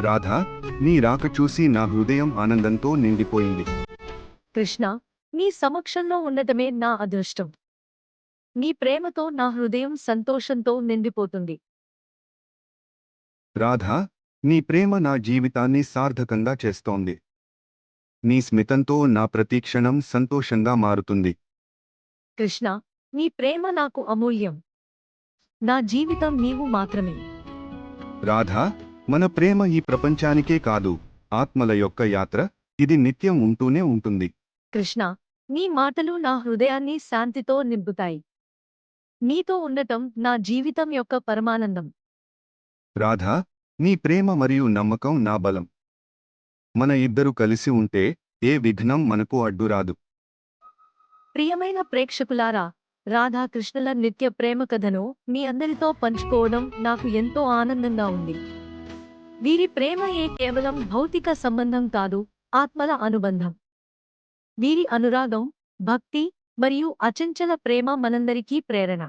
రాధా, నీ రాక చూసి నా హృదయం ఆనందంతో నిండిపోయింది. కృష్ణ, నీ సమక్షంలో ఉండటమే నా అదృష్టం. నీ ప్రేమతో నా హృదయం సంతోషంతో నిండిపోతుంది. రాధా, నీ ప్రేమ నా జీవితాన్ని సార్థకంగా చేస్తోంది. నీ స్మితంతో నా ప్రతిక్షణం సంతోషంగా మారుతుంది. కృష్ణ, నీ ప్రేమ నాకు అమూల్యం. నా జీవితం నీవు మాత్రమే. రాధా, మన ప్రేమ ఈ ప్రపంచానికే కాదు, ఆత్మల యొక్క యాత్ర, ఇది నిత్యం ఉంటూనే ఉంటుంది. కృష్ణ, నీ మాటలు నా హృదయాన్ని శాంతితో నింపుతాయి. నీతో ఉండటం నా జీవితం యొక్క పరమానందం. రాధా, నీ ప్రేమ మరియు నమ్మకం నా బలం. మన ఇద్దరు కలిసి ఉంటే ఏ విఘ్నం మనకు అడ్డురాదు. ప్రియమైన ప్రేక్షకులారా, రాధాకృష్ణుల నిత్య ప్రేమ కథను మీ అందరితో పంచుకోవడం నాకు ఎంతో ఆనందంగా ఉంది. వీరి ప్రేమ కేవలం భౌతిక సంబంధం కాదు, ఆత్మల అనుబంధం. వీరి అనురాగం, భక్తి మరియు అచంచల ప్రేమ మనందరికీ ప్రేరణ.